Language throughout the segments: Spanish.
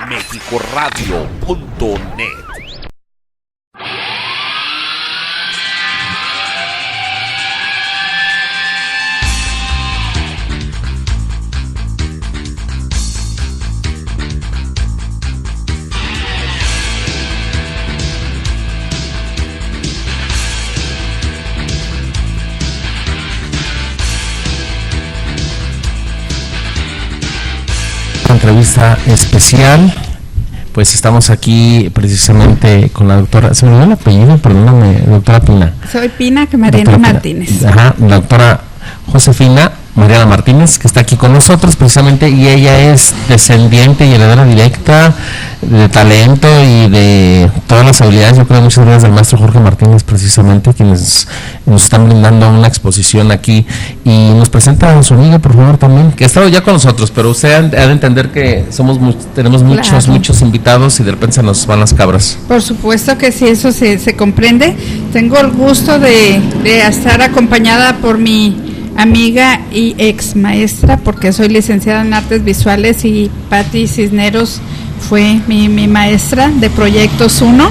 mexicoradio.net. Entrevista especial, pues estamos aquí precisamente con la doctora, ¿se me olvidó el apellido? Perdóname, doctora Pina. Soy Pina Mariana Martínez. Ajá, la doctora Josefina Mariana Martínez, que está aquí con nosotros precisamente, y ella es descendiente y heredera directa de talento y de todas las habilidades, yo creo, muchas gracias del maestro Jorge Martínez, precisamente, quienes nos están brindando una exposición aquí, y nos presenta a su amiga, por favor, también, que ha estado ya con nosotros, pero usted ha de entender que tenemos muchos invitados y de repente se nos van las cabras. Por supuesto que sí, eso se comprende. Tengo el gusto de estar acompañada por mi amiga y ex maestra, porque soy licenciada en artes visuales, y Patti Cisneros fue mi maestra de Proyectos 1,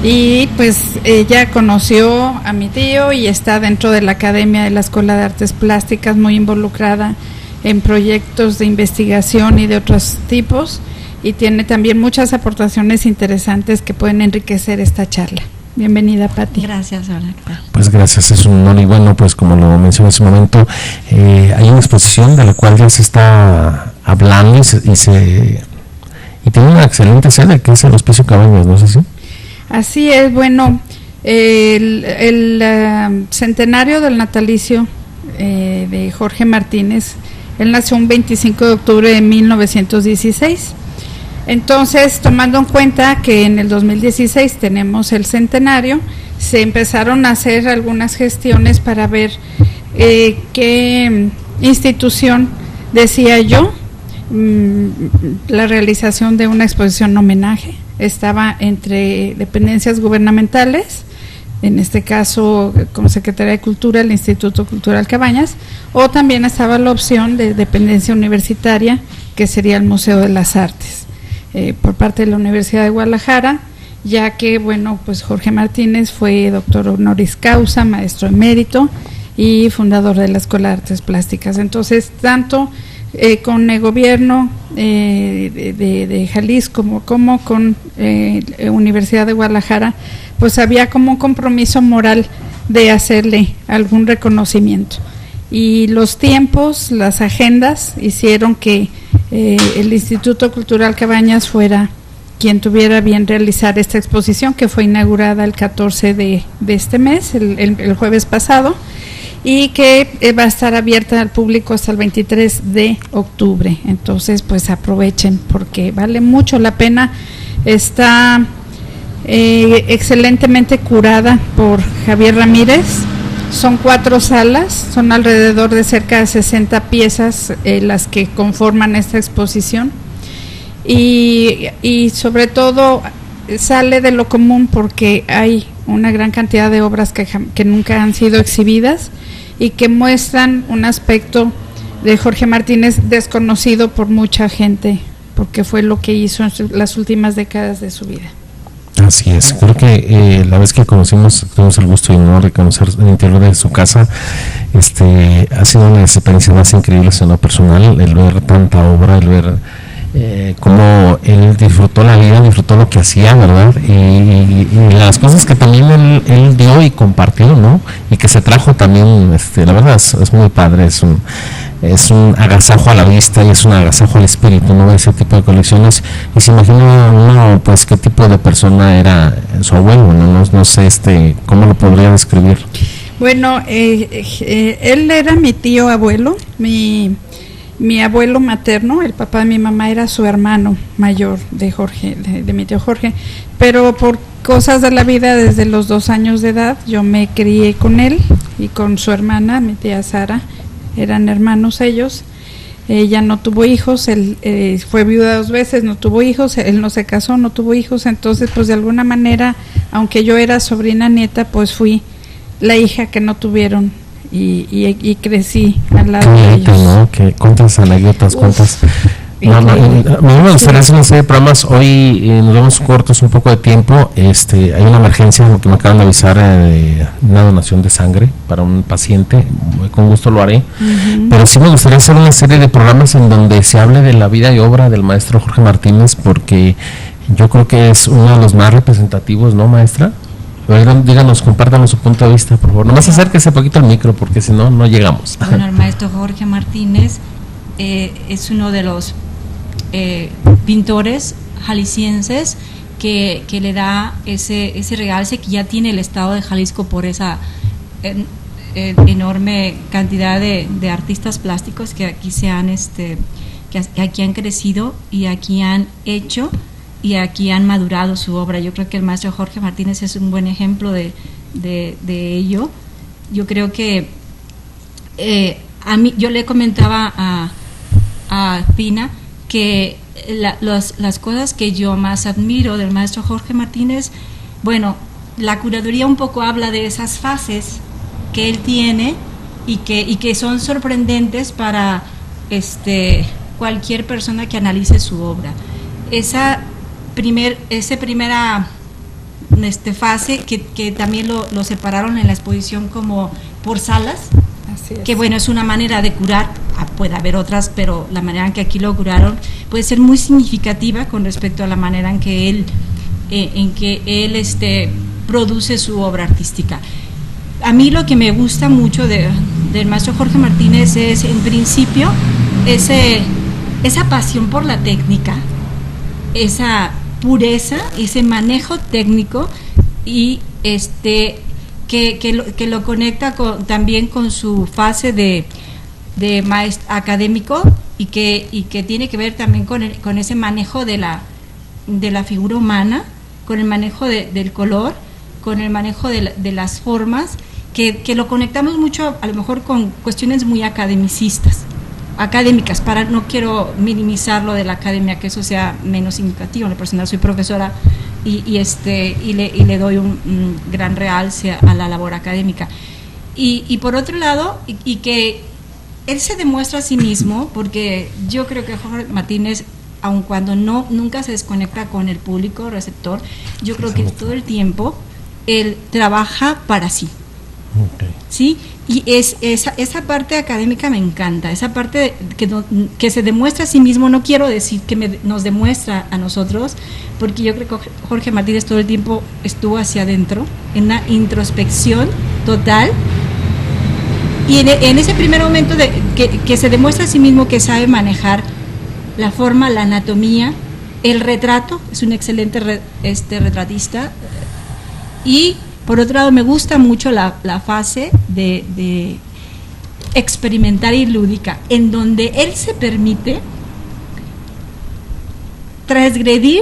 y pues ella conoció a mi tío y está dentro de la Academia de la Escuela de Artes Plásticas, muy involucrada en proyectos de investigación y de otros tipos, y tiene también muchas aportaciones interesantes que pueden enriquecer esta charla. Bienvenida, Patti. Gracias, Aurora. Pues gracias, es un honor. Y bueno, pues como lo mencioné hace un momento, hay una exposición de la cual ya se está hablando y tiene una excelente sede, que es el Hospicio Cabañas, ¿no es así? Así es. Bueno, el centenario del natalicio de Jorge Martínez, él nació un 25 de octubre de 1916. Entonces, tomando en cuenta que en el 2016 tenemos el centenario, se empezaron a hacer algunas gestiones para ver qué institución decía yo la realización de una exposición homenaje. Estaba entre dependencias gubernamentales, en este caso como Secretaría de Cultura, el Instituto Cultural Cabañas, o también estaba la opción de dependencia universitaria, que sería el Museo de las Artes. Por parte de la Universidad de Guadalajara, ya que, bueno, pues Jorge Martínez fue doctor honoris causa, maestro emérito y fundador de la Escuela de Artes Plásticas. Entonces, tanto con el gobierno de Jalisco como con Universidad de Guadalajara, pues había como un compromiso moral de hacerle algún reconocimiento. Y los tiempos, las agendas hicieron que el Instituto Cultural Cabañas fuera quien tuviera bien realizar esta exposición, que fue inaugurada el 14 de este mes, el jueves pasado, y que va a estar abierta al público hasta el 23 de octubre. Entonces, pues aprovechen, porque vale mucho la pena. Está excelentemente curada por Javier Ramírez. Son 4 salas, son alrededor de cerca de 60 piezas las que conforman esta exposición, y sobre todo sale de lo común porque hay una gran cantidad de obras que nunca han sido exhibidas y que muestran un aspecto de Jorge Martínez desconocido por mucha gente, porque fue lo que hizo en las últimas décadas de su vida. Así es, creo que la vez que tuvimos el gusto y honor de conocer el interior de su casa, ha sido una experiencia más increíble en lo personal, el ver tanta obra, el ver cómo él disfrutó la vida, disfrutó lo que hacía, ¿verdad? Y las cosas que también él dio y compartió, ¿no? Y que se trajo también, la verdad es muy padre, es un agasajo a la vista y es un agasajo al espíritu, ¿no? Ese tipo de colecciones. Y se imagina uno, pues, qué tipo de persona era su abuelo, ¿no? No sé, ¿cómo lo podría describir? Bueno, él era mi tío abuelo, mi abuelo materno, el papá de mi mamá, era su hermano mayor de Jorge, de mi tío Jorge, pero por cosas de la vida, desde los 2 años de edad, yo me crié con él y con su hermana, mi tía Sara, eran hermanos ellos. Ella no tuvo hijos, él fue viuda 2 veces, no tuvo hijos, él no se casó, no tuvo hijos, entonces pues de alguna manera, aunque yo era sobrina nieta, pues fui la hija que no tuvieron y crecí al lado de ellos. ¿No? ¿Cuántas anécdotas, cuántas No, a mí me gustaría hacer una serie de programas. Hoy nos vemos cortos un poco de tiempo. Hay una emergencia, lo que me acaban de avisar, una donación de sangre para un paciente. Con gusto lo haré. Pero sí me gustaría hacer una serie de programas en donde se hable de la vida y obra del maestro Jorge Martínez, porque yo creo que es uno de los más representativos, ¿no, maestra? Díganos, compártanos su punto de vista, por favor. Nomás acérquese un poquito al micro, porque si no, no llegamos. Bueno, el maestro Jorge Martínez es uno de los pintores jaliscienses que le da ese realce que ya tiene el estado de Jalisco por esa enorme cantidad de artistas plásticos que aquí que aquí han crecido y aquí han hecho y aquí han madurado su obra. Yo creo que el maestro Jorge Martínez es un buen ejemplo de ello. Yo creo que a mí, yo le comentaba a Pina que las cosas que yo más admiro del maestro Jorge Martínez, bueno, la curaduría un poco habla de esas fases que él tiene y que son sorprendentes para cualquier persona que analice su obra. Esa primera fase que también lo separaron en la exposición como por salas, que bueno, es una manera de curar, puede haber otras, pero la manera en que aquí lo curaron puede ser muy significativa con respecto a la manera en que él produce su obra artística. A mí lo que me gusta mucho del maestro Jorge Martínez es, en principio, esa pasión por la técnica, esa pureza, ese manejo técnico y que lo conecta también con su fase de maestro académico y que tiene que ver también con ese manejo de la figura humana, con el manejo del color, con el manejo de las formas, que lo conectamos mucho a lo mejor con cuestiones muy académicas, no quiero minimizar lo de la academia, que eso sea menos significativo. En lo personal soy profesora y le doy un gran realce a la labor académica. Y por otro lado, y que él se demuestra a sí mismo, porque yo creo que Jorge Martínez, aun cuando nunca se desconecta con el público receptor, yo creo que todo el tiempo él trabaja para sí. Okay. ¿Sí? Y esa parte académica me encanta, esa parte que se demuestra a sí mismo. No quiero decir que nos demuestra a nosotros, porque yo creo que Jorge Martínez todo el tiempo estuvo hacia adentro, en una introspección total, y en ese primer momento que se demuestra a sí mismo que sabe manejar la forma, la anatomía, el retrato, es un excelente retratista. Y por otro lado, me gusta mucho la fase de experimental y lúdica, en donde él se permite transgredir,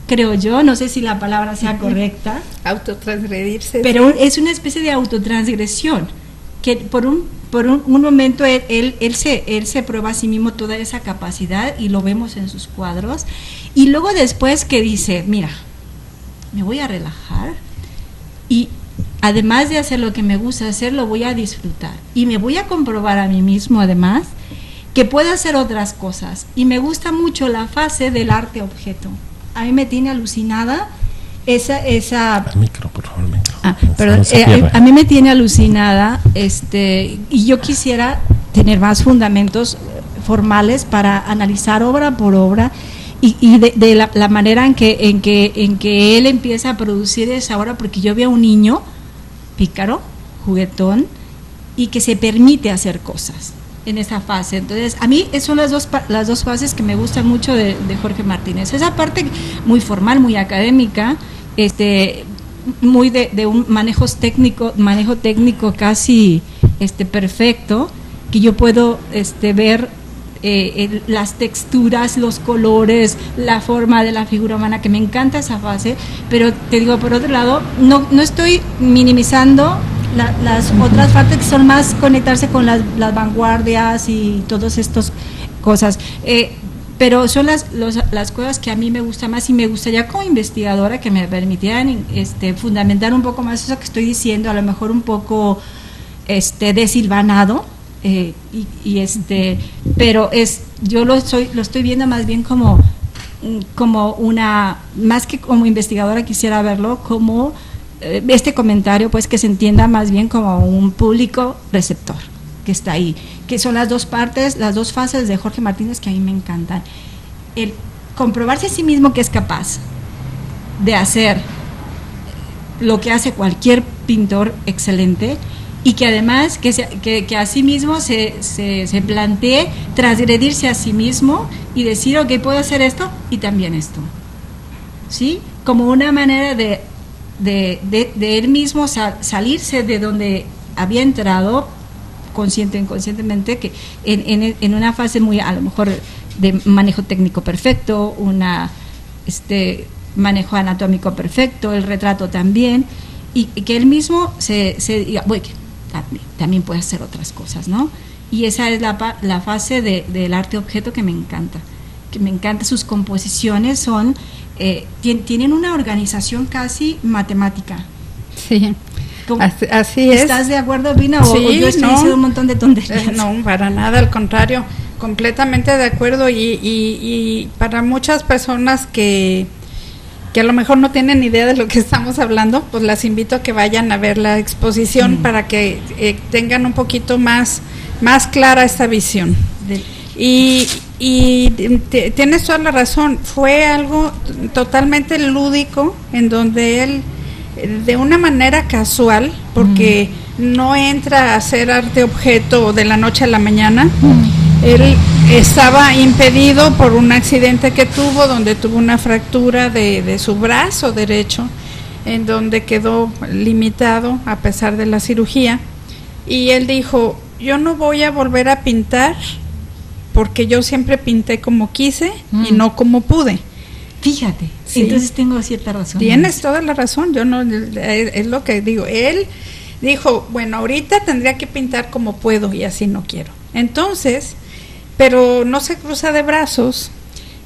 creo yo, no sé si la palabra sea correcta, autotransgredirse, pero es una especie de autotransgresión, que por un momento él se prueba a sí mismo toda esa capacidad, y lo vemos en sus cuadros, y luego después que dice, mira, me voy a relajar, y además de hacer lo que me gusta hacer, lo voy a disfrutar y me voy a comprobar a mí mismo además que puedo hacer otras cosas. Y me gusta mucho la fase del arte objeto. A mí me tiene alucinada esa el micro, por favor, el micro. Perdón, a mí me tiene alucinada, y yo quisiera tener más fundamentos formales para analizar obra por obra, y de la manera en que él empieza a producir esa obra, porque yo veo a un niño pícaro, juguetón, y que se permite hacer cosas en esa fase. Entonces, a mí son las dos fases que me gustan mucho de Jorge Martínez. Esa parte muy formal, muy académica, muy de un manejo técnico casi perfecto, que yo puedo ver las texturas, los colores, la forma de la figura humana, que me encanta esa fase. Pero te digo, por otro lado, no estoy minimizando las otras partes que son más conectarse con las vanguardias y todas estas cosas, pero son las cosas que a mí me gustan más, y me gustaría como investigadora que me permitieran fundamentar un poco más eso que estoy diciendo, a lo mejor un poco desilvanado, pero yo lo estoy viendo más bien como una, más que como investigadora quisiera verlo como este comentario, pues que se entienda más bien como un público receptor que está ahí, que son las dos partes, las dos fases de Jorge Martínez que a mí me encantan. El comprobarse a sí mismo que es capaz de hacer lo que hace cualquier pintor excelente, y que además que a sí mismo se plantee transgredirse a sí mismo y decir, ok, puedo hacer esto y también esto, ¿sí? Como una manera de él mismo salirse de donde había entrado inconscientemente, que en una fase muy, a lo mejor, de manejo técnico perfecto, manejo anatómico perfecto, el retrato también, y que él mismo se diga, bueno, también puede hacer otras cosas, ¿no? Y esa es la fase del arte objeto que me encanta, sus composiciones son tienen una organización casi matemática. Sí, así es. ¿Estás de acuerdo, Vina? Sí, o yo estoy diciendo un montón de tonterías. No, para nada, al contrario, completamente de acuerdo, y para muchas personas que a lo mejor no tienen idea de lo que estamos hablando, pues las invito a que vayan a ver la exposición para que tengan un poquito más clara esta visión. Y tienes toda la razón, fue algo totalmente lúdico, en donde él, de una manera casual, porque no entra a hacer arte objeto de la noche a la mañana, él estaba impedido por un accidente que tuvo, donde tuvo una fractura de su brazo derecho, en donde quedó limitado a pesar de la cirugía, y él dijo, yo no voy a volver a pintar porque yo siempre pinté como quise y no como pude. Fíjate, sí. Entonces tengo cierta razón. Tienes toda la razón, yo no, es lo que digo. Él dijo, bueno, ahorita tendría que pintar como puedo y así no quiero. Entonces, pero no se cruza de brazos,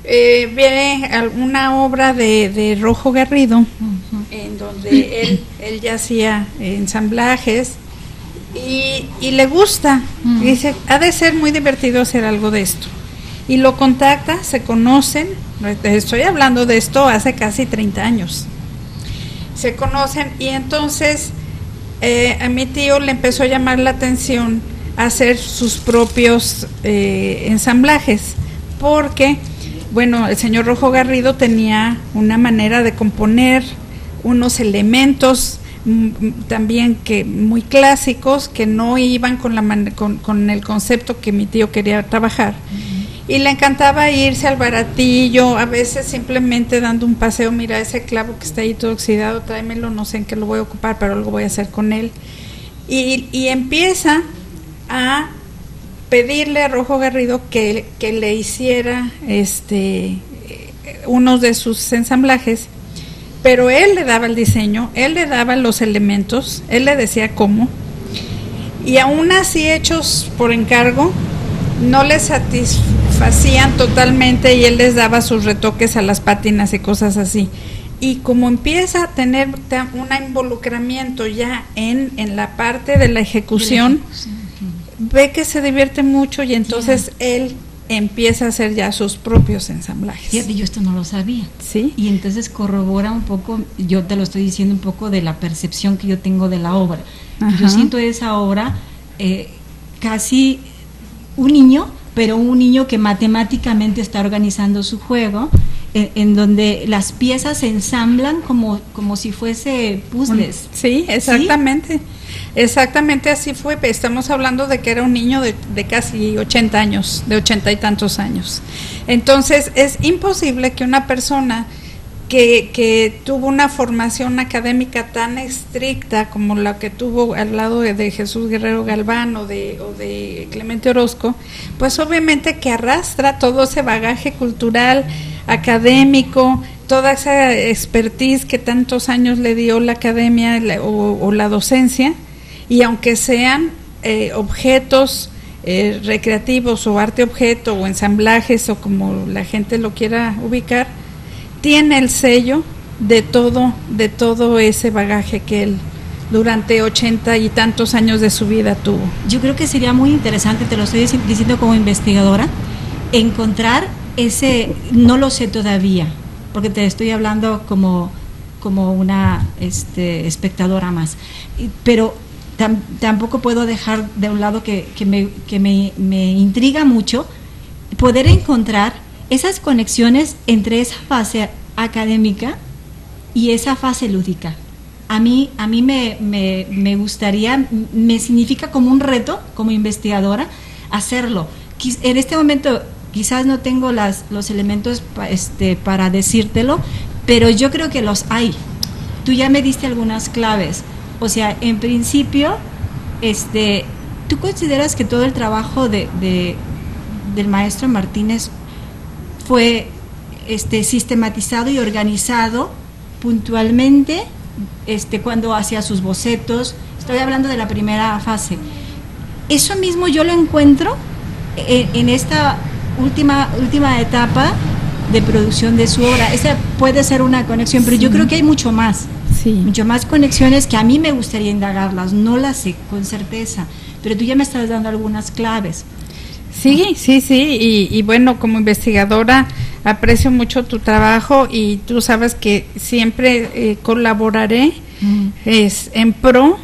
ve alguna obra de Rojo Garrido, en donde él ya hacía ensamblajes, y le gusta, y dice, ha de ser muy divertido hacer algo de esto, y lo contacta, se conocen, estoy hablando de esto hace casi 30 años, se conocen, y entonces a mi tío le empezó a llamar la atención hacer sus propios ensamblajes, porque, bueno, el señor Rojo Garrido tenía una manera de componer unos elementos también que muy clásicos, que no iban con el concepto que mi tío quería trabajar, y le encantaba irse al baratillo, a veces simplemente dando un paseo, mira ese clavo que está ahí todo oxidado, tráemelo, no sé en qué lo voy a ocupar, pero algo voy a hacer con él, y empieza a pedirle a Rojo Garrido que le hiciera unos de sus ensamblajes, pero él le daba el diseño, él le daba los elementos, él le decía cómo, y aún así hechos por encargo no les satisfacían totalmente, y él les daba sus retoques a las pátinas y cosas así. Y como empieza a tener un involucramiento ya en la parte de la ejecución, ve que se divierte mucho, y entonces él empieza a hacer ya sus propios ensamblajes. Fíjate, yo esto no lo sabía. Sí. Y entonces corrobora un poco, yo te lo estoy diciendo un poco de la percepción que yo tengo de la obra. Ajá. Yo siento esa obra casi un niño, pero un niño que matemáticamente está organizando su juego, en donde las piezas se ensamblan como si fuese puzzles. Sí, exactamente. ¿Sí? Exactamente así fue. Estamos hablando de que era un niño de casi 80 años, de 80 y tantos años. Entonces es imposible que una persona que tuvo una formación académica tan estricta como la que tuvo al lado de Jesús Guerrero Galván o de Clemente Orozco, pues obviamente que arrastra todo ese bagaje cultural, académico, toda esa expertise que tantos años le dio la academia o la docencia, y aunque sean objetos recreativos o arte objeto o ensamblajes o como la gente lo quiera ubicar, tiene el sello de todo ese bagaje que él durante 80 y tantos años de su vida tuvo. Yo creo que sería muy interesante, te lo estoy diciendo como investigadora, encontrar ese, no lo sé todavía, porque te estoy hablando como una espectadora más, pero tampoco puedo dejar de un lado que me intriga mucho poder encontrar esas conexiones entre esa fase académica y esa fase lúdica. A mí me gustaría, me significa como un reto como investigadora hacerlo. En este momento quizás no tengo los elementos para decírtelo, pero yo creo que los hay. Tú ya me diste algunas claves. O sea, en principio, ¿tú consideras que todo el trabajo del maestro Martínez fue sistematizado y organizado puntualmente cuando hacía sus bocetos? Estoy hablando de la primera fase. Eso mismo yo lo encuentro en esta última etapa de producción de su obra. Esa puede ser una conexión, pero yo creo que hay mucho más. Mucho más conexiones que a mí me gustaría indagarlas, no las sé con certeza, pero tú ya me estás dando algunas claves. Sí, y bueno, como investigadora aprecio mucho tu trabajo y tú sabes que siempre colaboraré en pro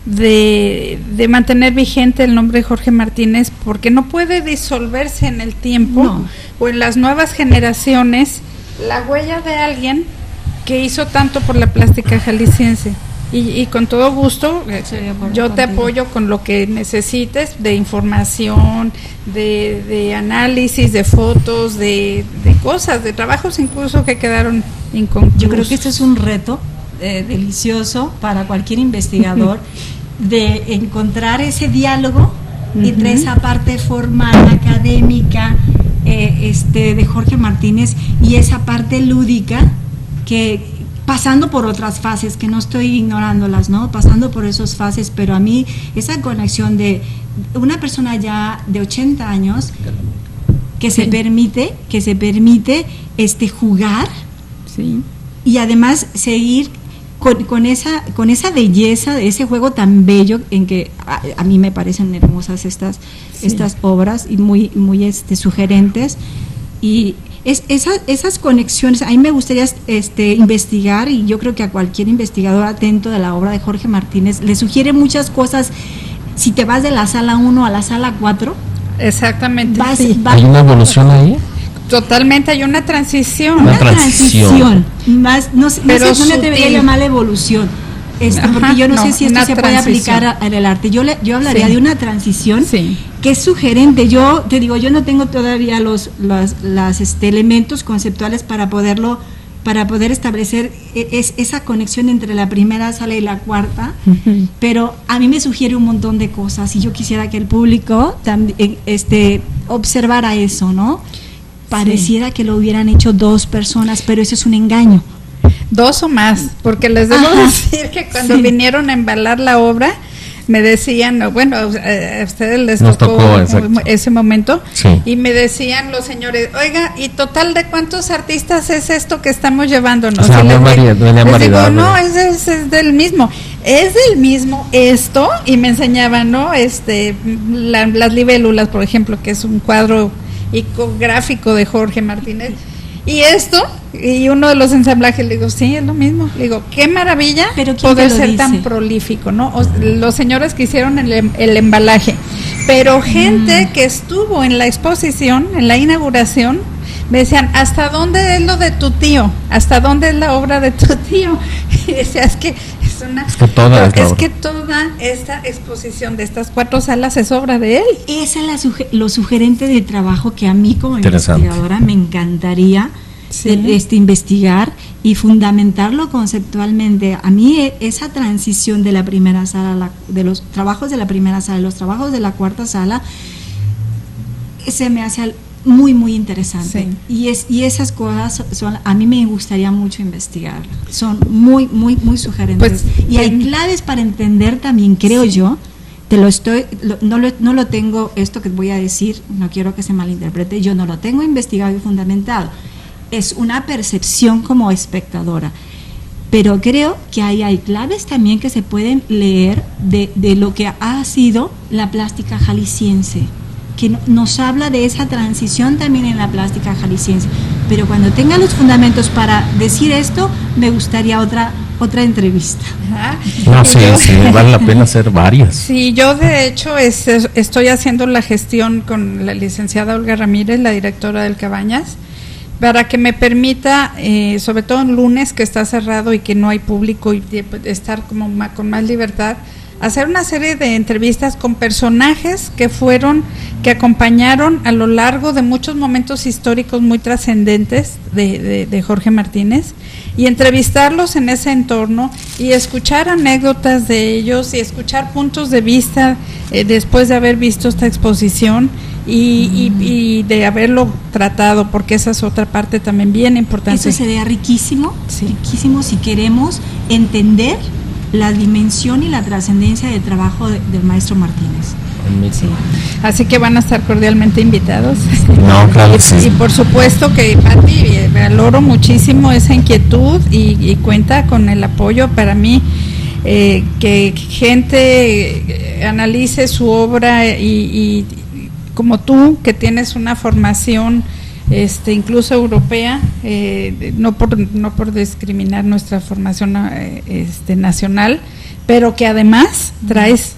de mantener vigente el nombre de Jorge Martínez, porque no puede disolverse en el tiempo o en las nuevas generaciones la huella de alguien que hizo tanto por la plástica jalisciense. Y con todo gusto yo te apoyo con lo que necesites de información, de análisis, de fotos, de cosas, de trabajos incluso que quedaron inconclusos. Yo creo que este es un reto delicioso para cualquier investigador de encontrar ese diálogo entre esa parte formal, académica de Jorge Martínez y esa parte lúdica, que pasando por otras fases, que no estoy ignorándolas, ¿no? Pasando por esas fases, pero a mí esa conexión de una persona ya de 80 años que se permite jugar y además seguir con esa belleza de ese juego tan bello, en que a mí me parecen hermosas estas obras y muy sugerentes, y esas conexiones. A mí me gustaría investigar, y yo creo que a cualquier investigador atento de la obra de Jorge Martínez le sugiere muchas cosas. Si te vas de la sala 1 a la sala 4, exactamente, ¿hay una evolución ahí? Totalmente, hay una transición. Una transición. Más, no me debería llamar evolución, porque yo no sé si esto se puede aplicar en el arte. Yo hablaría de una transición que es sugerente. Yo te digo, yo no tengo todavía los elementos conceptuales para poder establecer esa conexión entre la primera sala y la cuarta, pero a mí me sugiere un montón de cosas y yo quisiera que el público también observara eso, ¿no? Pareciera que lo hubieran hecho dos personas, pero eso es un engaño. Dos o más, porque les debo decir que cuando vinieron a embalar la obra, me decían, bueno, a ustedes les tocó ese momento, y me decían los señores, oiga, ¿y total de cuántos artistas es esto que estamos llevándonos? O sea, les digo, no, es del mismo. Es del mismo esto, y me enseñaban, ¿no? Las libélulas, por ejemplo, que es un cuadro icográfico de Jorge Martínez, y esto, y uno de los ensamblajes, le digo, sí, es lo mismo. Le digo, qué maravilla poder ser tan prolífico, ¿no? Los señores que hicieron el embalaje, pero gente que estuvo en la exposición, en la inauguración, me decían, ¿hasta dónde es lo de tu tío? ¿Hasta dónde es la obra de tu tío? Y decía, es que toda esta exposición de estas 4 salas es obra de él. Esa es lo sugerente de trabajo que a mí como investigadora me encantaría investigar y fundamentarlo conceptualmente. A mí esa transición de la primera sala, de los trabajos de la primera sala, los trabajos de la cuarta sala, se me hace muy muy interesante, y esas cosas a mí me gustaría mucho investigar, son muy muy muy sugerentes, y hay claves para entender también, creo yo. No lo tengo, esto que voy a decir, no quiero que se malinterprete, yo no lo tengo investigado y fundamentado, es una percepción como espectadora, pero creo que ahí hay claves también que se pueden leer de lo que ha sido la plástica jalisciense, que nos habla de esa transición también en la plástica jalisciense. Pero cuando tenga los fundamentos para decir esto, me gustaría otra entrevista. No, sí, vale la pena hacer varias. Sí, yo de hecho estoy haciendo la gestión con la licenciada Olga Ramírez, la directora del Cabañas, para que me permita, sobre todo en lunes que está cerrado y que no hay público y estar como con más libertad, hacer una serie de entrevistas con personajes que acompañaron a lo largo de muchos momentos históricos muy trascendentes de Jorge Martínez, y entrevistarlos en ese entorno y escuchar anécdotas de ellos y escuchar puntos de vista después de haber visto esta exposición y de haberlo tratado, porque esa es otra parte también bien importante. Eso sería riquísimo, sí. Riquísimo si queremos entender la dimensión y la trascendencia del trabajo del maestro Martínez. Sí. Así que van a estar cordialmente invitados. No, claro que sí. Y por supuesto que, Pati, valoro muchísimo esa inquietud y cuenta con el apoyo para mí, que gente analice su obra y como tú, que tienes una formación incluso europea, no por discriminar nuestra formación nacional, pero que además traes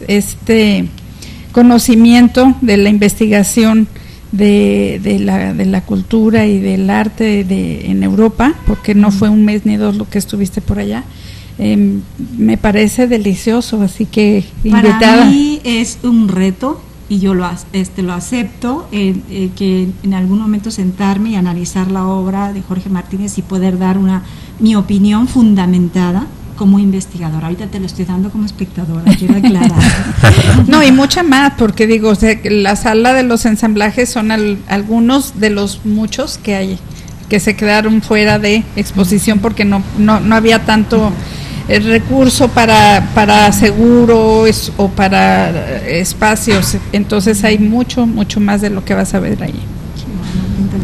conocimiento de la investigación de la cultura y del arte en Europa, porque no fue un mes ni dos lo que estuviste por allá. Me parece delicioso, así que invitada. Para mí es un reto, y yo lo acepto, que en algún momento sentarme y analizar la obra de Jorge Martínez y poder dar mi opinión fundamentada como investigadora. Ahorita te lo estoy dando como espectadora, quiero aclarar. No, y mucha más, porque digo, la sala de los ensamblajes son algunos de los muchos que hay, que se quedaron fuera de exposición porque no había tanto el recurso para seguros o para espacios, entonces hay mucho más de lo que vas a ver ahí.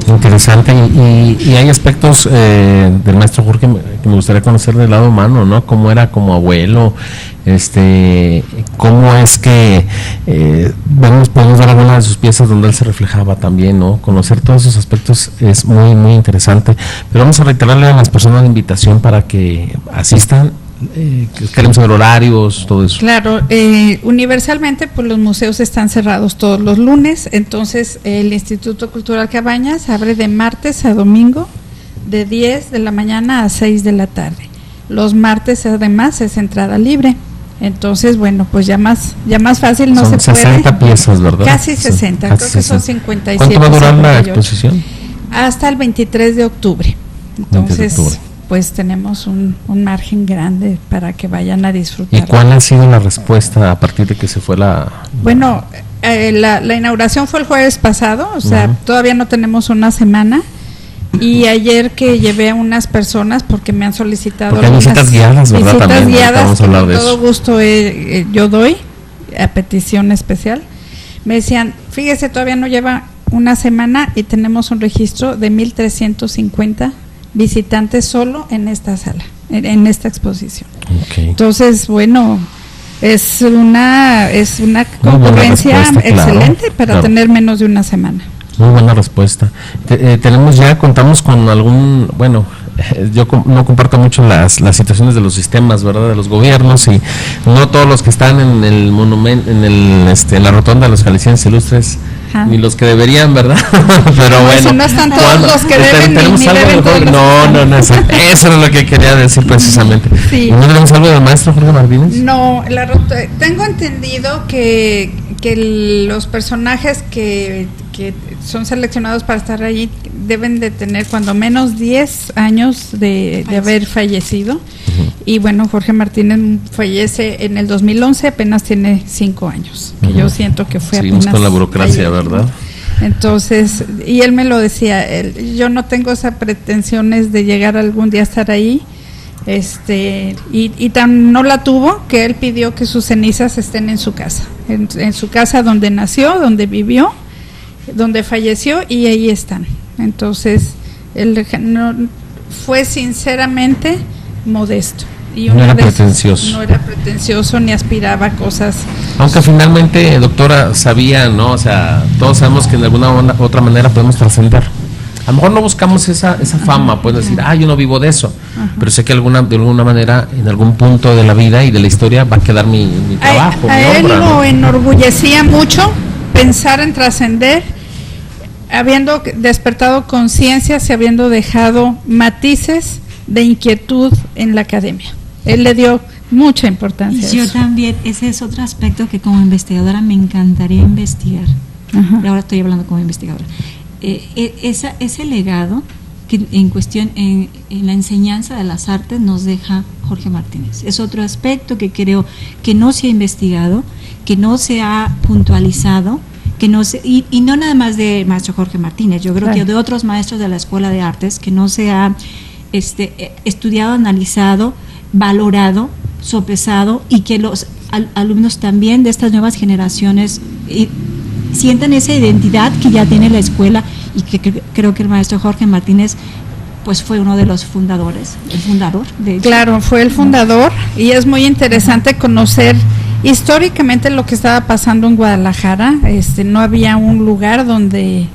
Interesante, y hay aspectos del maestro Jorge que me gustaría conocer del lado humano, ¿no? Cómo era como abuelo, cómo es que podemos ver algunas de sus piezas donde él se reflejaba también, ¿no? Conocer todos esos aspectos es muy, muy interesante. Pero vamos a reiterarle a las personas la invitación para que asistan. Queremos saber horarios, todo eso. Claro, universalmente pues los museos están cerrados todos los lunes, entonces el Instituto Cultural Cabañas abre de martes a domingo de 10 de la mañana a 6 de la tarde. Los martes además es entrada libre. Entonces, bueno, pues ya más fácil no son se puede. 60 piezas, ¿verdad? Casi 60, creo que son 57. ¿Cuánto va a durar la exposición? Hasta el 23 de octubre. Entonces, pues tenemos un margen grande para que vayan a disfrutar. ¿Y cuál ha sido la respuesta a partir de que se fue Bueno, la inauguración fue el jueves pasado, o sea, todavía no tenemos una semana. Y ayer que llevé a unas personas, porque me han solicitado porque hay visitas guiadas, ¿verdad? Visitas también, guiadas, vamos a hablar con de todo eso. gusto yo doy, a petición especial. Me decían, fíjese, todavía no lleva una semana y tenemos un registro de 1,350 visitantes solo en esta sala, en esta exposición. Okay. Entonces, bueno, es una concurrencia excelente, claro, para tener menos de una semana. Muy buena respuesta. Contamos con algún, bueno, yo no comparto mucho las situaciones de los sistemas, ¿verdad?, de los gobiernos, y no todos los que están en el monumento, en la rotonda de los jaliscienses ilustres, ni los que deberían, ¿verdad? Pero bueno, si no están todos los que deben, tenemos algo del Jorge. No, eso era lo que quería decir precisamente. Sí. ¿No tenemos algo del maestro Jorge Martínez? No, tengo entendido que los personajes que son seleccionados para estar allí deben de tener cuando menos 10 años de haber fallecido. Y bueno, Jorge Martínez fallece en el 2011, apenas tiene 5 años, que yo siento que fue Seguimos apenas con la burocracia, ayer, ¿verdad? ¿no? Entonces, y él me lo decía, yo no tengo esas pretensiones de llegar algún día a estar ahí, y tan no la tuvo que él pidió que sus cenizas estén en su casa, en su casa donde nació, donde vivió, donde falleció, y ahí están. Entonces, él fue sinceramente modesto y no era pretencioso. No era pretencioso ni aspiraba a cosas. Aunque finalmente, doctora, sabía, ¿no? O sea, todos sabemos que de alguna otra manera podemos trascender. A lo mejor no buscamos esa fama, puedes decir, yo no vivo de eso, pero sé que de alguna manera, en algún punto de la vida y de la historia va a quedar mi trabajo, a mi él obra, lo ¿no? enorgullecía mucho pensar en trascender, habiendo despertado conciencias y habiendo dejado matices de inquietud en la academia. Él le dio mucha importancia a Yo eso. también, ese es otro aspecto que como investigadora me encantaría investigar. Ahora estoy hablando como investigadora. Ese legado que en cuestión en la enseñanza de las artes nos deja Jorge Martínez. Es otro aspecto que creo que no se ha investigado, que no se ha puntualizado, que no se, y no nada más de maestro Jorge Martínez, yo creo que de otros maestros de la Escuela de Artes, que no se ha estudiado, analizado, valorado, sopesado, y que los alumnos también de estas nuevas generaciones sientan esa identidad que ya tiene la escuela, y que creo que el maestro Jorge Martínez pues fue uno de los fundadores, el fundador de hecho. Claro, fue el fundador, y es muy interesante conocer históricamente lo que estaba pasando en Guadalajara. No había un lugar donde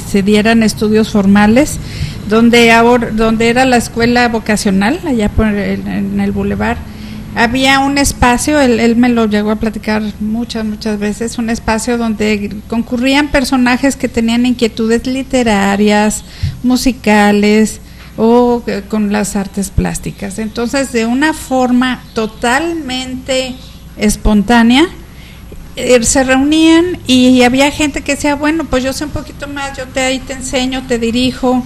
se dieran estudios formales, donde era la escuela vocacional, allá en el Boulevard. Había un espacio, él me lo llegó a platicar muchas veces, un espacio donde concurrían personajes que tenían inquietudes literarias, musicales o con las artes plásticas. Entonces, de una forma totalmente espontánea, se reunían y había gente que decía, bueno, pues yo sé un poquito más, yo ahí te enseño, te dirijo.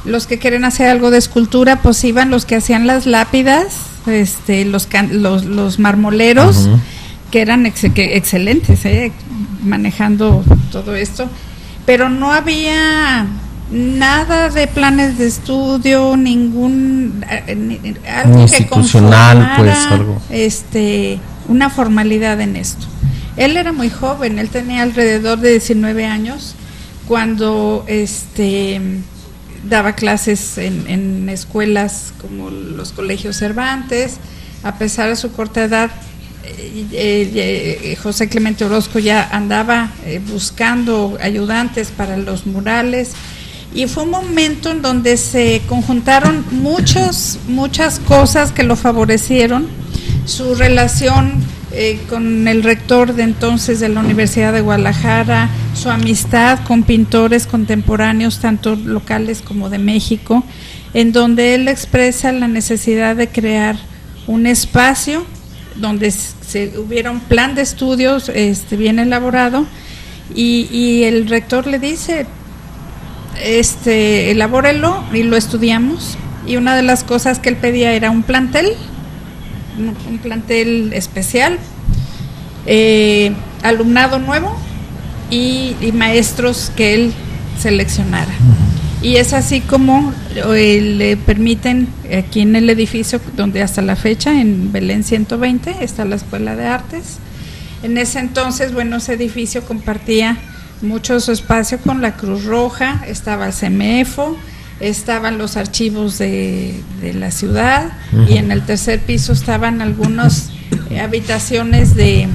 Los que quieren hacer algo de escultura, pues iban los que hacían las lápidas, los marmoleros, que eran excelentes, manejando todo esto, pero no había nada de planes de estudio, algo institucional, que pues algo. Una formalidad en esto. Él era muy joven, él tenía alrededor de 19 años cuando daba clases en escuelas como los colegios Cervantes. A pesar de su corta edad, José Clemente Orozco ya andaba buscando ayudantes para los murales, y fue un momento en donde se conjuntaron muchas cosas que lo favorecieron. Su relación con el rector de entonces de la Universidad de Guadalajara, su amistad con pintores contemporáneos, tanto locales como de México, en donde él expresa la necesidad de crear un espacio donde hubiera un plan de estudios bien elaborado, y el rector le dice, elabórelo y lo estudiamos. Y una de las cosas que él pedía era un plantel especial, alumnado nuevo y maestros que él seleccionara. Y es así como le permiten, aquí en el edificio donde hasta la fecha, en Belén 120, está la Escuela de Artes. En ese entonces, bueno, ese edificio compartía mucho su espacio con la Cruz Roja, estaba el CEMEFO, estaban los archivos de la ciudad, y en el tercer piso estaban algunas habitaciones de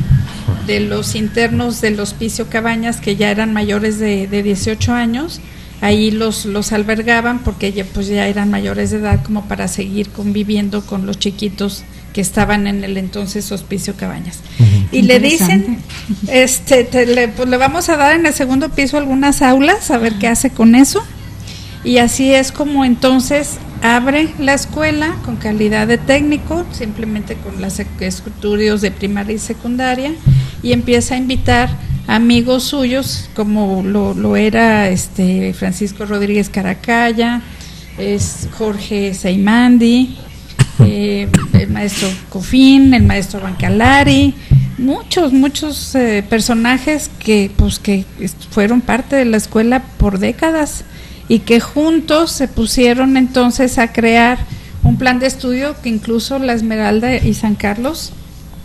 los internos del Hospicio Cabañas, que ya eran mayores de 18 años. Ahí los albergaban porque ya eran mayores de edad como para seguir conviviendo con los chiquitos que estaban en el entonces Hospicio Cabañas. Y le dicen, le vamos a dar en el segundo piso algunas aulas, a ver qué hace con eso. Y así es como entonces abre la escuela con calidad de técnico, simplemente con los estudios de primaria y secundaria, y empieza a invitar amigos suyos como lo era Francisco Rodríguez Caracalla, Jorge Seimandi, el maestro Cofín, el maestro Bancalari, muchos personajes que fueron parte de la escuela por décadas, y que juntos se pusieron entonces a crear un plan de estudio que incluso la Esmeralda y San Carlos,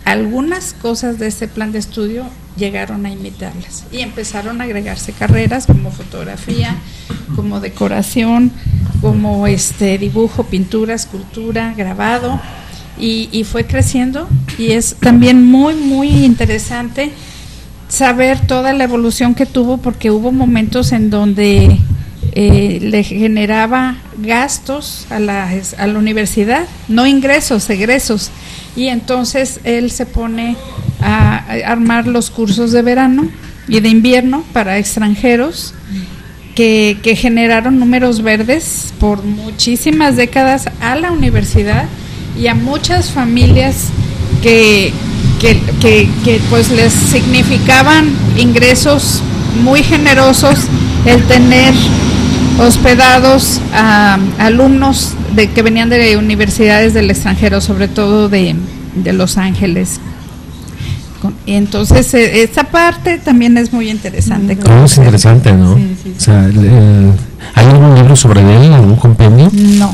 algunas cosas de ese plan de estudio llegaron a imitarlas, y empezaron a agregarse carreras como fotografía, como decoración, como dibujo, pintura, escultura, grabado, y fue creciendo, y es también muy, muy interesante saber toda la evolución que tuvo, porque hubo momentos en donde le generaba gastos a la universidad, no ingresos, egresos, y entonces él se pone a armar los cursos de verano y de invierno para extranjeros que generaron números verdes por muchísimas décadas a la universidad y a muchas familias que pues les significaban ingresos muy generosos el tener hospedados a alumnos que venían de universidades del extranjero, sobre todo de Los Ángeles. Entonces, esta parte también es muy interesante. Es interesante, ¿no? Sí. O sea, ¿hay algún libro sobre él, algún compendio? No.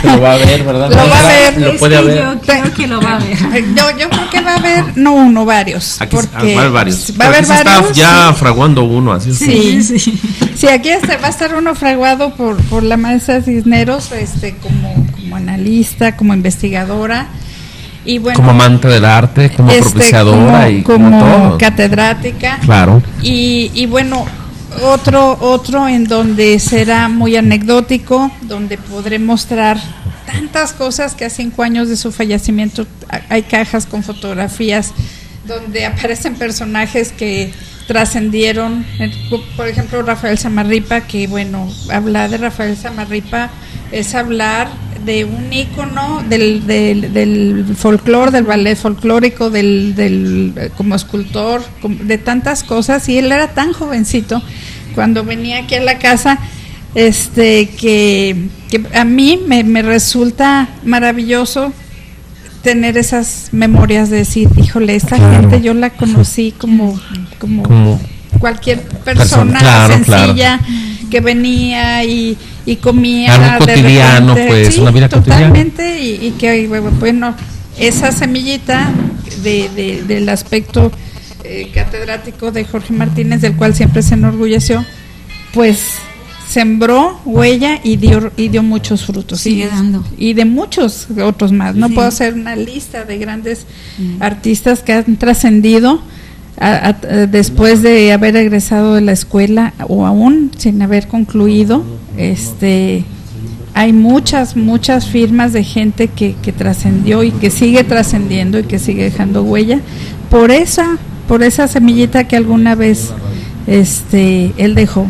Lo va a ver, ¿verdad? Lo va a ver. Lo puede haber. Yo creo que lo va a ver. Yo creo que va a haber, no uno, varios. Aquí, porque va a haber varios. Va a haber varios. Está ya fraguando uno, así es. Sí, aquí va a estar uno fraguado por la maestra Cisneros, como analista, como investigadora. Y bueno, como amante del arte, como propiciadora como todo. Catedrática. Claro. Y bueno, otro en donde será muy anecdótico, donde podré mostrar tantas cosas que a 5 años de su fallecimiento hay cajas con fotografías donde aparecen personajes que trascendieron, por ejemplo Rafael Samarripa, que bueno, hablar de Rafael Samarripa es hablar de un ícono del folclore, del ballet folclórico, como escultor, de tantas cosas, y él era tan jovencito cuando venía aquí a la casa, que a mí me resulta maravilloso tener esas memorias de decir, híjole, esta gente yo la conocí como cualquier persona sencilla que venía y comía algo cotidiano, repente, pues, una vida totalmente, cotidiana. y que bueno, esa semillita del aspecto catedrático de Jorge Martínez, del cual siempre se enorgulleció, pues sembró huella y dio muchos frutos. Sigue dando. Y de muchos otros más. No Sí. puedo hacer una lista de grandes artistas que han trascendido después de haber egresado de la escuela o aún sin haber concluido. Hay muchas firmas de gente que trascendió y que sigue trascendiendo y que sigue dejando huella por esa semillita que alguna vez él dejó.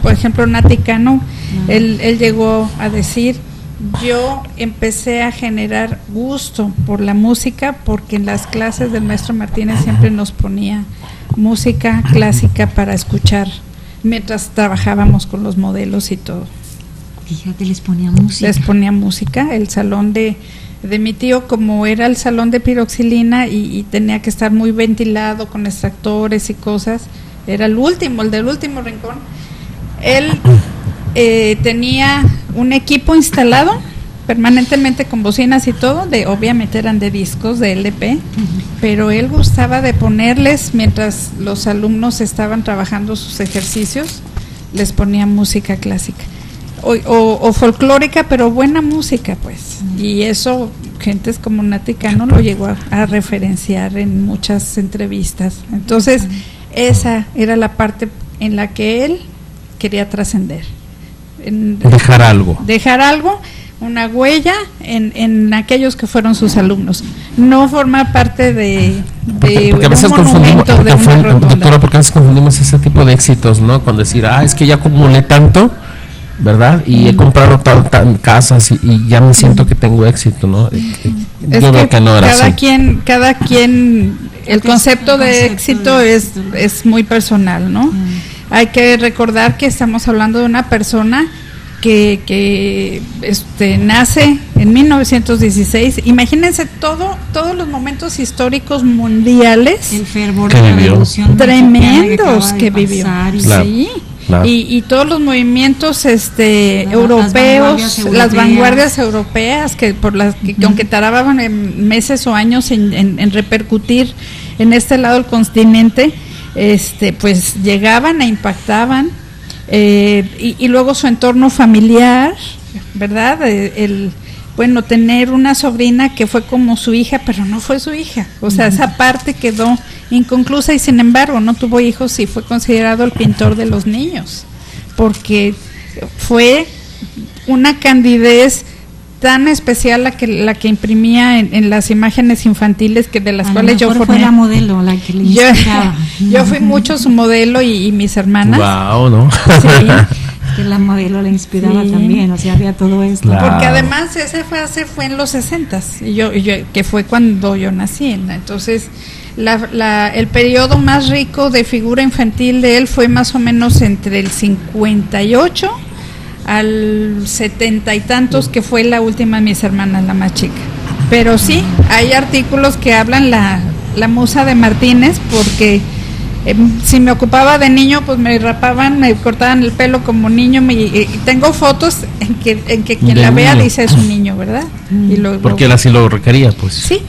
Por ejemplo, Nati Cano, él llegó a decir: yo empecé a generar gusto por la música porque en las clases del maestro Martínez siempre nos ponía música clásica para escuchar mientras trabajábamos con los modelos y todo. Fíjate, les ponía música. El salón de mi tío, como era el salón de piroxilina y tenía que estar muy ventilado con extractores y cosas, era el del último rincón. Él tenía un equipo instalado permanentemente con bocinas y todo, obviamente eran de discos, de LP, pero él gustaba de ponerles, mientras los alumnos estaban trabajando sus ejercicios, les ponía música clásica o folclórica, pero buena música, pues. Y eso, gentes como Nati Cano lo llegó a referenciar en muchas entrevistas. Entonces, esa era la parte en la que él quería trascender. Dejar algo, una huella en aquellos que fueron sus alumnos, no formar parte de porque a veces confundimos, doctora, porque a veces confundimos ese tipo de éxitos, ¿no? Con decir, es que ya acumulé tanto, ¿verdad? Y he comprado tantas casas y ya me siento que tengo éxito, ¿no? Yo veo que no era así. Cada quien, el concepto de éxito es muy personal, ¿no? Hay que recordar que estamos hablando de una persona que nace en 1916. Imagínense todos los momentos históricos mundiales, el fervor de la revolución tremendos que vivió, sí. Claro. Y todos los movimientos europeos, las vanguardias europeas que aunque tardaban meses o años en repercutir en este lado del continente, pues llegaban e impactaban. Y luego su entorno familiar, ¿verdad? Bueno, tener una sobrina que fue como su hija, pero no fue su hija. O sea, esa parte quedó inconclusa y sin embargo no tuvo hijos y fue considerado el pintor de los niños, porque fue una candidez tan especial la que imprimía en las imágenes infantiles que de las cuales yo formé. Fue la modelo la que le inspiraba. Yo fui mucho su modelo y mis hermanas. Wow, ¿no? Sí. Que la modelo le inspiraba también, o sea, había todo esto. Claro. Porque además esa fase fue en los 60s, y yo que fue cuando yo nací. Entonces, el periodo más rico de figura infantil de él fue más o menos entre el 58 al 70 y tantos, que fue la última de mis hermanas, la más chica. Pero sí, hay artículos que hablan la musa de Martínez, porque si me ocupaba de niño, pues me rapaban, me cortaban el pelo como niño, y tengo fotos en que quien la vea dice es un niño, ¿verdad? Y porque él así lo requería, pues. Sí,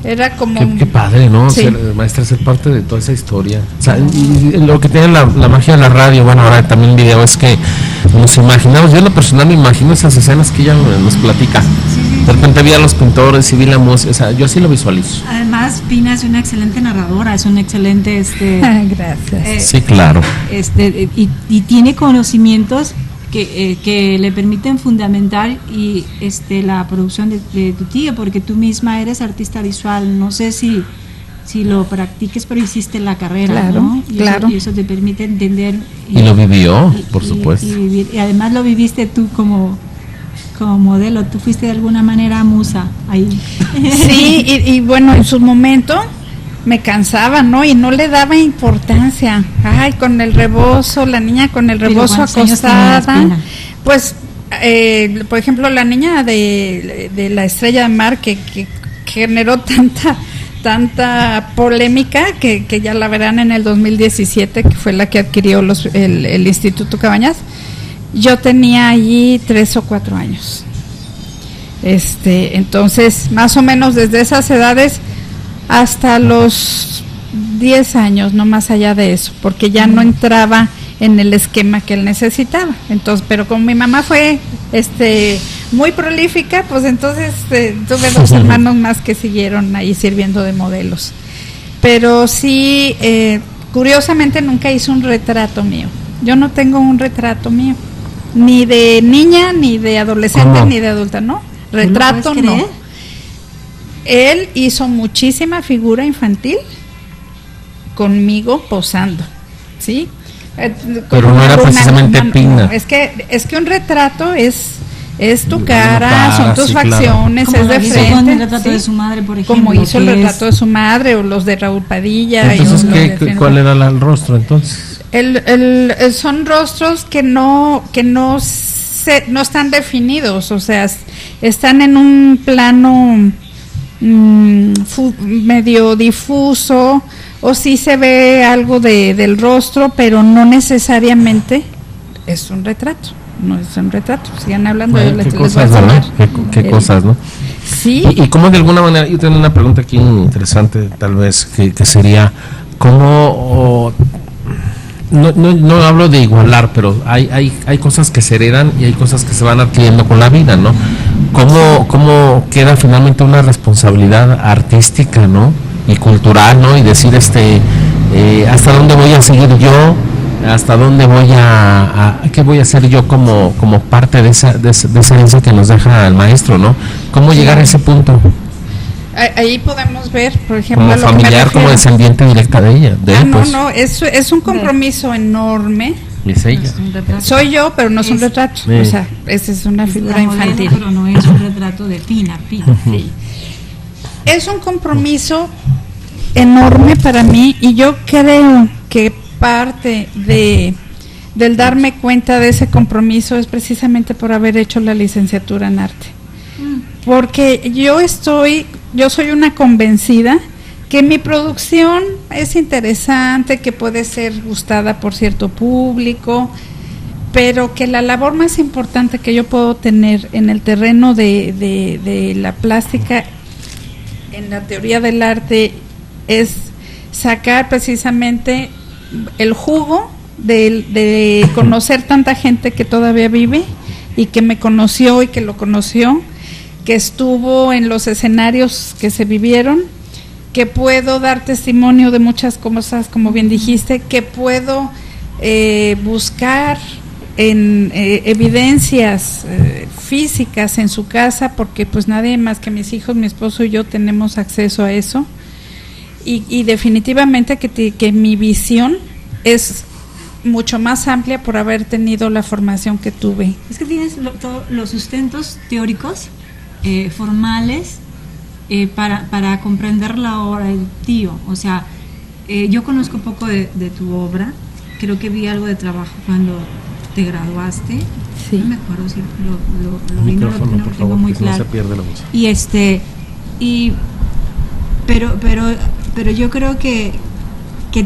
era como... Qué padre, ¿no? Sí. Maestra, ser parte de toda esa historia. O sea, y lo que tiene la magia de la radio, bueno, ahora también video, es que nos imaginamos, yo en lo personal me imagino esas escenas que ella nos platica. De repente vi a los pintores y vi la música, o sea, yo así lo visualizo. Además, Pina es una excelente narradora, es un excelente... Gracias. Sí, claro. Y tiene conocimientos que le permiten fundamentar la producción de tu tío, porque tú misma eres artista visual. No sé si lo practiques, pero hiciste la carrera, claro, ¿no? Claro. Y eso te permite entender. Y lo vivió, por supuesto. Y además lo viviste tú como modelo, tú fuiste de alguna manera musa ahí. Sí, y bueno, en su momento me cansaba, ¿no? Y no le daba importancia. Ay, con el rebozo, la niña con el rebozo acostada. Pues, por ejemplo, la niña de la Estrella de Mar, que generó tanta polémica, que ya la verán en el 2017, que fue la que adquirió el Instituto Cabañas. Yo tenía allí 3 o 4 años. Entonces, más o menos desde esas edades hasta los 10 años, no más allá de eso, porque ya no entraba en el esquema que él necesitaba. Entonces, pero como mi mamá fue muy prolífica, pues entonces tuve 2 hermanos más que siguieron ahí sirviendo de modelos. Pero sí, curiosamente nunca hice un retrato mío. Yo no tengo un retrato mío, ni de niña, ni de adolescente, ¿Cómo? ni de adulta, ¿no? Retrato no. Él hizo muchísima figura infantil conmigo posando, ¿sí? Pero no era precisamente Pina. No, es que un retrato es tu cara, son tus facciones, claro. Es de frente. Como el retrato de su madre, por ejemplo. Como hizo el retrato de su madre, o los de Raúl Padilla. Entonces, ¿cuál era el rostro entonces? Son rostros que no están definidos, o sea, están en un plano medio difuso, o sí se ve algo del rostro, pero no necesariamente es un retrato. No es un retrato. Sigan hablando. Bueno, qué cosas, ¿verdad? Qué cosas, ¿no? Sí. Y cómo de alguna manera, yo tengo una pregunta aquí interesante, tal vez, que sería, ¿cómo... No hablo de igualar, pero hay cosas que se heredan y hay cosas que se van adquiriendo con la vida, ¿no? ¿Cómo queda finalmente una responsabilidad artística, ¿no? Y cultural, ¿no? Y decir, hasta dónde voy a seguir yo, hasta dónde qué voy a hacer yo como parte de esa herencia que nos deja el maestro, ¿no? ¿Cómo llegar a ese punto? Ahí podemos ver, por ejemplo, como familiar, como descendiente directa de ella. No, es un compromiso enorme. Es ella. Soy yo, pero no es un retrato. O sea, esa es una figura infantil. Pero no es un retrato de Pina. Sí. Es un compromiso enorme para mí, y yo creo que parte del darme cuenta de ese compromiso es precisamente por haber hecho la licenciatura en arte. Porque yo soy una convencida que mi producción es interesante, que puede ser gustada por cierto público, pero que la labor más importante que yo puedo tener en el terreno de la plástica, en la teoría del arte, es sacar precisamente el jugo de conocer tanta gente que todavía vive y que me conoció y que lo conoció, que estuvo en los escenarios que se vivieron, que puedo dar testimonio de muchas cosas, como bien dijiste, que puedo buscar en evidencias físicas en su casa, porque pues nadie más que mis hijos, mi esposo y yo tenemos acceso a eso, y definitivamente que mi visión es mucho más amplia por haber tenido la formación que tuve. Es que tienes todos los sustentos teóricos, formales, para comprender la obra del tío. O sea, yo conozco poco de tu obra, creo que vi algo de trabajo cuando te graduaste. Sí. No me acuerdo si lo vi, no lo tengo muy claro. No se pierde la voz. Pero yo creo que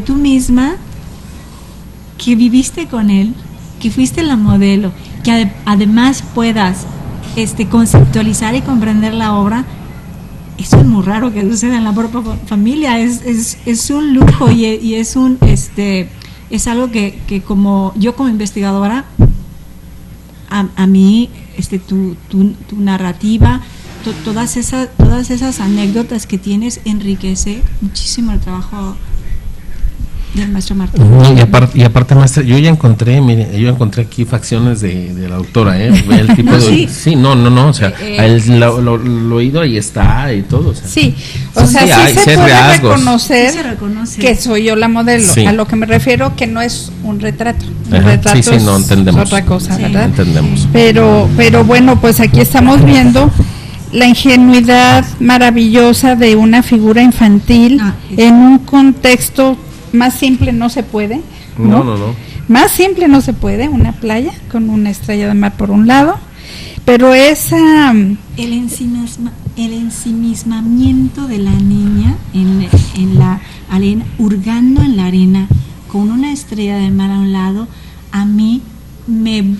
tú misma, que viviste con él, que fuiste la modelo, que además puedas conceptualizar y comprender la obra, eso es muy raro que suceda en la propia familia, es un lujo y es un es algo que como yo como investigadora, a mí tu narrativa, todas esas anécdotas que tienes enriquece muchísimo el trabajo del maestro Martín. Y aparte, maestra, yo encontré aquí facciones de la autora, el tipo no, de, sí, no, o sea, lo oído ahí está y todo, o sea. Sí, o sea, sí se puede reconocer, sí se reconoce que soy yo la modelo. Sí. A lo que me refiero, que no es un retrato. Ajá, Un retrato sí, no entendemos. es otra cosa, Sí. ¿verdad? Entendemos. Pero bueno, pues aquí estamos viendo la ingenuidad maravillosa de una figura infantil en un contexto más simple no se puede, ¿no? No. Más simple no se puede, una playa con una estrella de mar por un lado, pero esa el ensimismamiento de la niña en la arena, hurgando en la arena con una estrella de mar a un lado, a mí me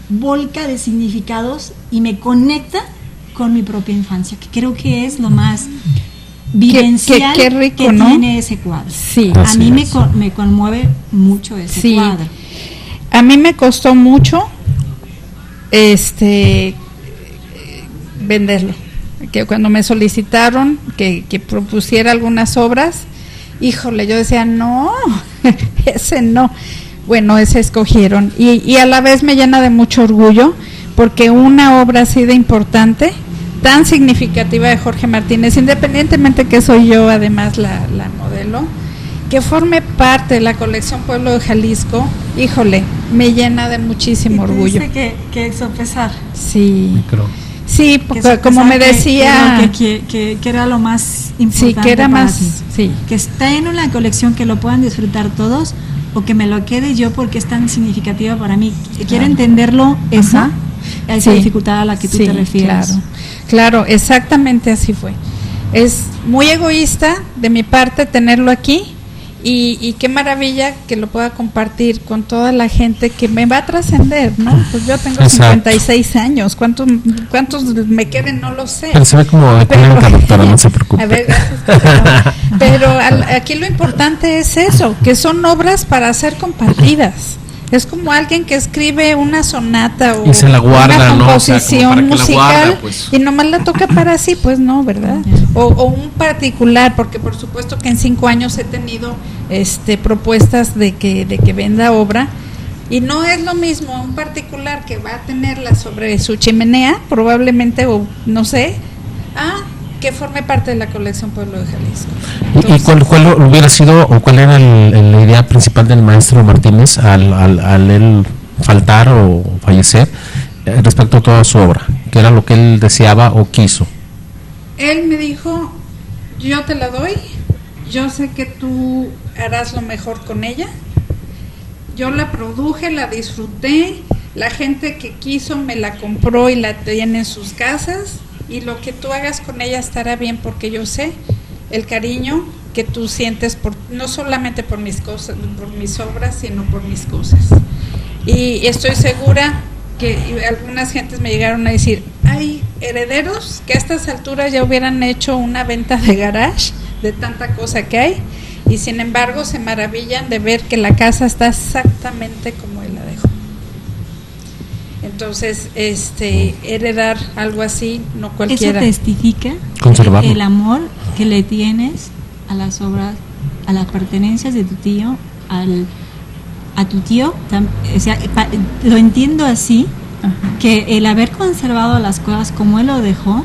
volca de significados y me conecta con mi propia infancia, que creo que es lo más vivencial qué rico, que ¿no? tiene ese cuadro. Sí. A mí me conmueve mucho ese Sí. cuadro. A mí me costó mucho venderlo. Que cuando me solicitaron que propusiera algunas obras, híjole, yo decía, no, ese no. Bueno, ese escogieron. Y a la vez me llena de mucho orgullo, porque una obra así de importante, tan significativa de Jorge Martínez, independientemente que soy yo además la modelo, que forme parte de la colección Pueblo de Jalisco, híjole, me llena de muchísimo orgullo. Que sopesar. Sí, Creo. sí, porque como me decía, que era lo más importante. sí, que era para más, ti. sí, Que está en una colección que lo puedan disfrutar todos, o que me lo quede yo porque es tan significativa para mí. Quiero entenderlo, esa Sí. dificultad a la que tú sí, te refieres. claro, exactamente así fue. Es muy egoísta de mi parte tenerlo aquí, y qué maravilla que lo pueda compartir con toda la gente que me va a trascender, ¿no? Pues yo tengo Exacto. 56 años, ¿cuántos me queden? No lo sé. Pero se ve como de 40, doctora, no se preocupe. A ver, gracias, pero aquí lo importante es eso, que son obras para ser compartidas. Es como alguien que escribe una sonata o Y se la guarda, una ¿no? O sea, composición como para que la musical, guarda, pues. y nomás la toca para sí, pues no, ¿verdad? O un particular, porque por supuesto que en 5 años he tenido propuestas de que venda obra, y no es lo mismo un particular que va a tenerla sobre su chimenea, probablemente, o no sé, que forme parte de la colección Pueblo de Jalisco. ¿Y cuál hubiera sido o cuál era la idea principal del maestro Martínez al él faltar o fallecer respecto a toda su obra? ¿Qué era lo que él deseaba o quiso? Él me dijo, yo te la doy, yo sé que tú harás lo mejor con ella. Yo la produje, la disfruté, la gente que quiso me la compró y la tiene en sus casas, y lo que tú hagas con ella estará bien, porque yo sé el cariño que tú sientes no solamente por mis cosas, por mis obras, sino por mis cosas. Y estoy segura que algunas gentes me llegaron a decir, hay herederos que a estas alturas ya hubieran hecho una venta de garage de tanta cosa que hay, y sin embargo se maravillan de ver que la casa está exactamente como él la dejó. Entonces, heredar algo así, no cualquiera. Eso testifica el amor que le tienes a las obras, a las pertenencias de tu tío, a tu tío. O sea, lo entiendo así, que el haber conservado las cosas como él lo dejó,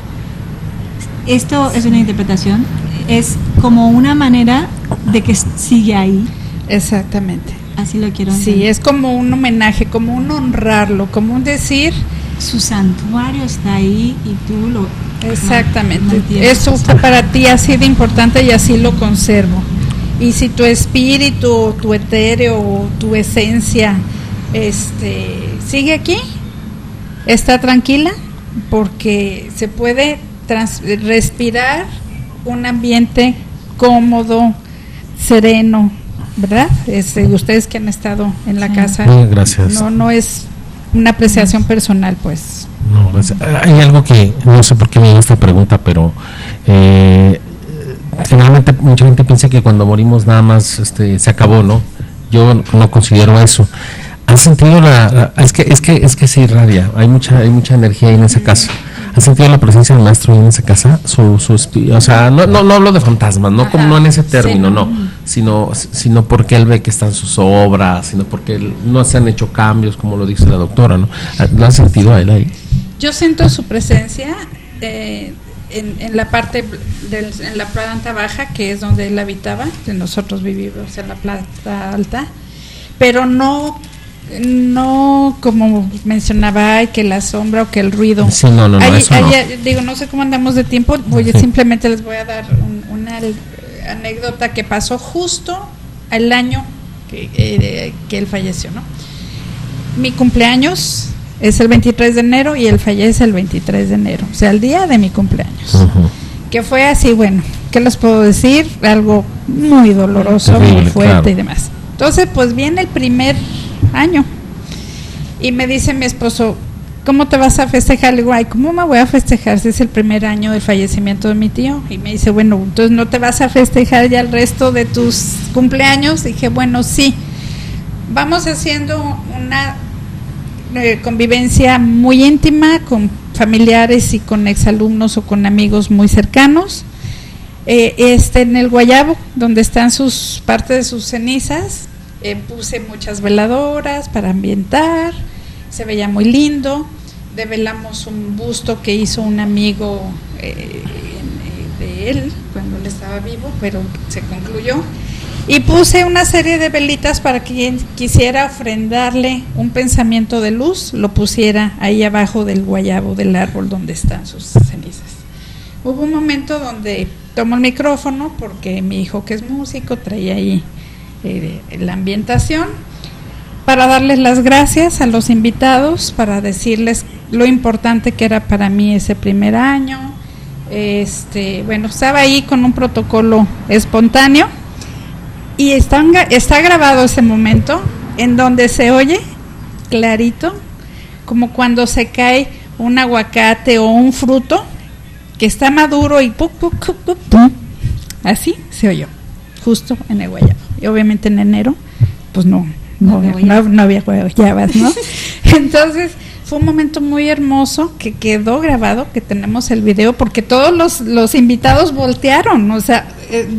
esto es una interpretación, es como una manera de que sigue ahí. Exactamente. Así lo quiero entender. Sí, es como un homenaje, como un honrarlo, como un decir... Su santuario está ahí y tú lo... Exactamente. Eso para ti ha sido importante y así lo conservo. Y si tu espíritu, tu etéreo, tu esencia, sigue aquí, está tranquila, porque se puede respirar un ambiente cómodo, sereno, ¿verdad? Ustedes que han estado en la casa, gracias. No es una apreciación personal, pues. No, gracias. Hay algo que no sé por qué me dio esta pregunta, pero generalmente mucha gente piensa que cuando morimos nada más se acabó, ¿no? Yo no considero eso. ¿Has sentido es que se irradia, hay mucha energía ahí en esa casa? ¿Has sentido la presencia del maestro ahí en esa casa? O sea, no hablo de fantasmas, no como no en ese término, sí, sino porque él ve que están sus obras, sino porque no se han hecho cambios, como lo dice la doctora, ¿no? ¿Lo has sentido a él ahí? Yo siento su presencia en la parte en la planta baja, que es donde él habitaba, que nosotros vivimos en la planta alta, pero no como mencionaba, que la sombra o que el ruido. Sí, no, eso no. Digo, no sé cómo andamos de tiempo, simplemente les voy a dar una anécdota que pasó justo al año que él falleció, ¿no? Mi cumpleaños es el 23 de enero y él fallece el 23 de enero, o sea, el día de mi cumpleaños. Que fue así, bueno, ¿qué les puedo decir? Algo muy doloroso, terrible, muy fuerte, claro. Y demás. Entonces, pues viene el primer año y me dice mi esposo, ¿cómo te vas a festejar? Le digo, ay, ¿cómo me voy a festejar si es el primer año del fallecimiento de mi tío? Y me dice, bueno, entonces no te vas a festejar ya el resto de tus cumpleaños. Dije, bueno, sí, vamos haciendo una convivencia muy íntima con familiares y con exalumnos o con amigos muy cercanos. En el guayabo, donde están parte de sus cenizas, puse muchas veladoras para ambientar, se veía muy lindo. Develamos un busto que hizo un amigo de él cuando él estaba vivo, pero se concluyó. Y puse una serie de velitas para que quien quisiera ofrendarle un pensamiento de luz, lo pusiera ahí abajo del guayabo del árbol donde están sus cenizas. Hubo un momento donde tomo el micrófono, porque mi hijo, que es músico, traía ahí la ambientación, para darles las gracias a los invitados, para decirles lo importante que era para mí ese primer año. Bueno, estaba ahí con un protocolo espontáneo y está grabado ese momento en donde se oye clarito, como cuando se cae un aguacate o un fruto que está maduro y ¡pum, pum, pum, pum, pum! Así se oyó, justo en el guayabo. Y obviamente en enero, pues no había guayabas, ¿no? Entonces fue un momento muy hermoso que quedó grabado, que tenemos el video, porque todos los invitados voltearon, o sea,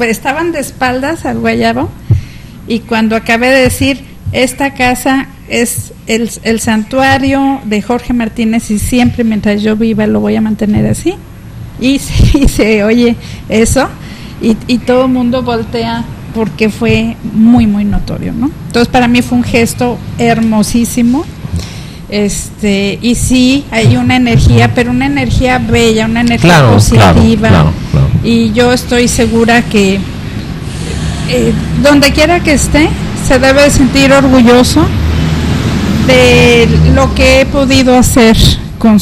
estaban de espaldas al guayabo, y cuando acabé de decir, esta casa es el santuario de Jorge Martínez y siempre mientras yo viva lo voy a mantener así, y se oye eso, y todo el mundo voltea, porque fue muy, muy notorio, ¿no? Entonces para mí fue un gesto hermosísimo, y sí, hay una energía, pero una energía bella, una energía positiva, claro. Y yo estoy segura que donde quiera que esté, se debe sentir orgulloso de lo que he podido hacer con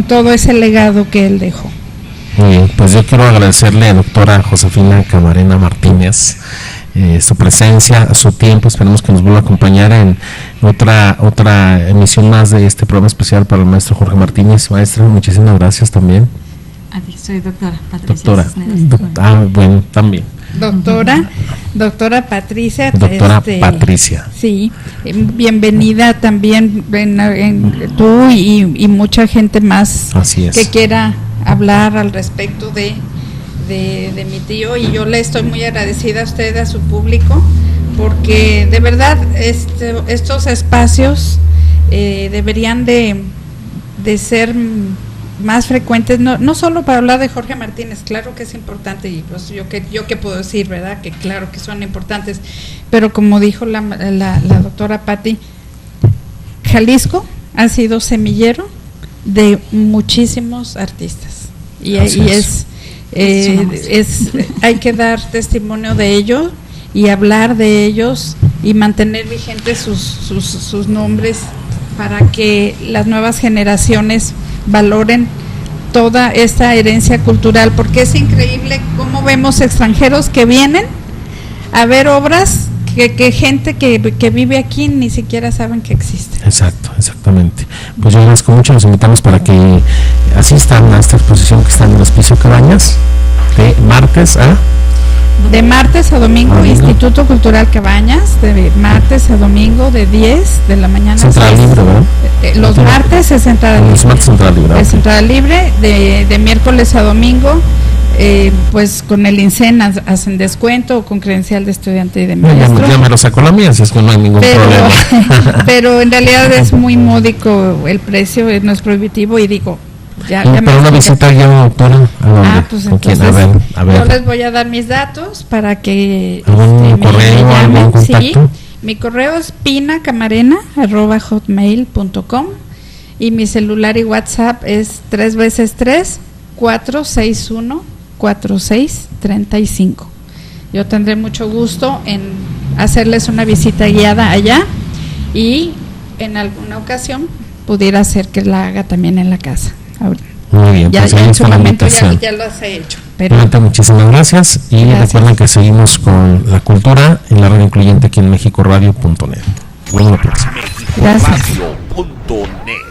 todo ese legado que él dejó. Muy bien, pues yo quiero agradecerle a doctora Josefina Camarena Martínez su presencia, su tiempo. Esperemos que nos vuelva a acompañar en otra emisión más de este programa especial para el maestro Jorge Martínez. Maestra, muchísimas gracias también. Soy doctora Patricia. Bueno, también. Doctora Patricia. Doctora Patricia. Sí, bienvenida también tú y mucha gente más. Así es. Que quiera hablar al respecto de mi tío, y yo le estoy muy agradecida a usted, a su público, porque de verdad estos espacios deberían de ser más frecuentes, no solo para hablar de Jorge Martínez, claro que es importante, y pues yo qué puedo decir, ¿verdad? Que claro que son importantes, pero como dijo la doctora Patti, Jalisco ha sido semillero de muchísimos artistas, y hay que dar testimonio de ello y hablar de ellos y mantener vigentes sus nombres para que las nuevas generaciones valoren toda esta herencia cultural, porque es increíble cómo vemos extranjeros que vienen a ver obras que gente que vive aquí ni siquiera saben que existen. Exacto, exactamente. Pues yo agradezco mucho, los invitamos para que asistan a esta exposición que está en el Hospicio Cabañas, de martes a domingo. Instituto Cultural Cabañas, de martes a domingo, de 10 de la mañana. Central Libre, ¿verdad? Los martes es Central Libre. Los martes Central Libre. Es Central Libre, de miércoles a domingo, pues con el INSEN hacen descuento, o con credencial de estudiante y de maestro. Ya me lo sacó la mía, así es que no hay ningún problema. Pero en realidad es muy módico el precio, no es prohibitivo, y digo, pero una visita ya, doctora, ¿a dónde? Pues entonces, a ver. Yo les voy a dar mis datos para que ¿algún correo, algún contacto? Sí, mi correo es pinacamarena@hotmail.com, y mi celular y WhatsApp es 3x3-461-4635. Yo tendré mucho gusto en hacerles una visita guiada allá, y en alguna ocasión pudiera ser que la haga también en la casa. Muy bien, ya, pues ahí en su está la momento invitación. ya lo he hecho. Muchísimas gracias, y recuerden que seguimos con la cultura en la radio incluyente aquí en mexicoradio.net. Buena próxima. Gracias. Radio.net.